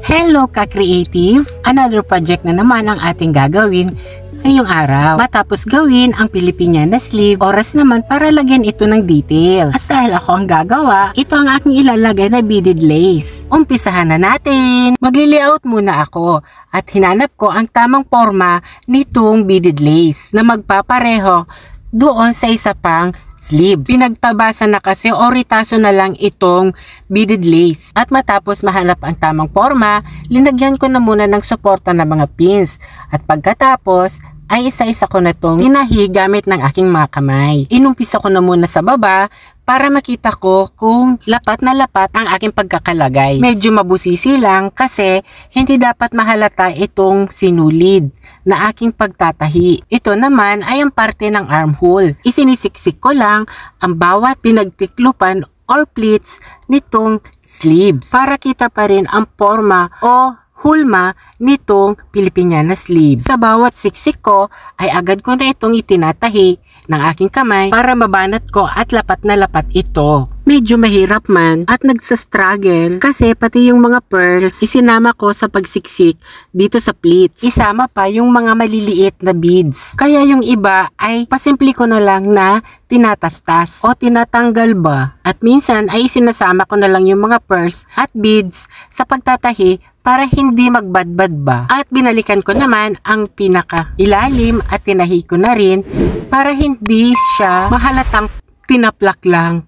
Hello ka-creative! Another project na naman ang ating gagawin ngayong araw. Matapos gawin ang Filipiniana sleeve, oras naman para lagyan ito ng details. At dahil ako ang gagawa, ito ang aking ilalagay na beaded lace. Umpisahan na natin! Magli-layout muna ako at hinanap ko ang tamang forma nitong beaded lace na magpapareho doon sa isa pang sleeves. Pinagtabasan na kasi o ritaso na lang itong beaded lace. At matapos mahanap ang tamang forma, linagyan ko na muna ng suporta ng mga pins. At pagkatapos, ay isa-isa ko na itong tinahi gamit ng aking mga kamay. Inumpisa ko na muna sa baba para makita ko kung lapat na lapat ang aking pagkakalagay. Medyo mabusisi lang kasi hindi dapat mahalata itong sinulid na aking pagtatahi. Ito naman ay ang parte ng armhole. Isinisiksik ko lang ang bawat pinagtiklupan or pleats nitong sleeves para kita pa rin ang forma o hulma nitong Filipiniana sleeve. Sa bawat siksik ko ay agad ko na itong itinatahi ng aking kamay para mabanat ko at lapat na lapat ito. Medyo mahirap man at nagsastruggle kasi pati yung mga pearls isinama ko sa pagsiksik dito sa pleats. Isama pa yung mga maliliit na beads. Kaya yung iba ay pasimple ko na lang na tinatastas o tinatanggal ba. At minsan ay sinasama ko na lang yung mga pearls at beads sa pagtatahi para hindi magbadbad ba. At binalikan ko naman ang pinaka ilalim at tinahi ko na rin para hindi siya mahalatang tinaplak lang.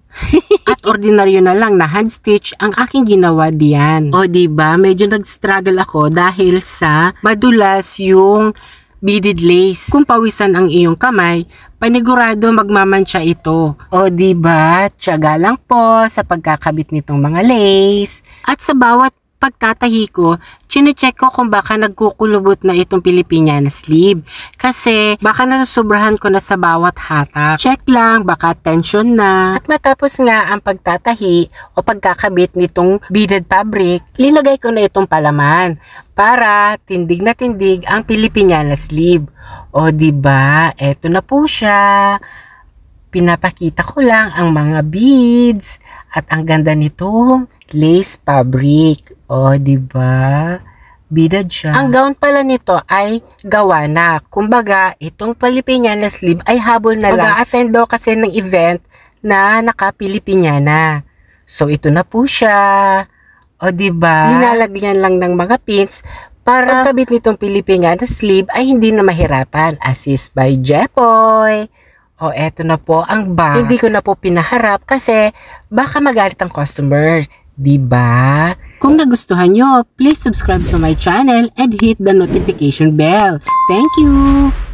At ordinaryo na lang na hand stitch ang aking ginawa diyan. O diba, medyo nag-struggle ako dahil sa madulas yung beaded lace. Kung pawisan ang iyong kamay, panigurado magmamansya ito. O diba, tiyaga lang po sa pagkakabit nitong mga lace. At sa bawat pagtatahi ko, chine-check ko kung baka nagkukulubot na itong Filipiniana sleeve. Kasi baka nasusobrahan ko na sa bawat hatak. Check lang, baka tension na. At matapos nga ang pagtatahi o pagkakabit nitong beaded fabric, linagay ko na itong palaman para tindig na tindig ang Filipiniana sleeve. O diba, eto na po siya. Pinapakita ko lang ang mga beads at ang ganda nitong lace fabric. O, diba? Beaded siya. Ang gown pala nito ay gawa na. Kumbaga, itong Filipiniana sleeve ay habol na lang. Mag-a-attend daw kasi ng event na naka-Filipiniana. So, ito na po siya. O, diba? Linalagyan lang ng mga pins para pagkabit nitong Filipiniana sleeve ay hindi na mahirapan. Assist by Jepoy. O, eto na po ang bag. Hindi ko na po pinaharap kasi baka magalit ang customer. Diba? Kung nagustuhan nyo, please subscribe to my channel and hit the notification bell. Thank you!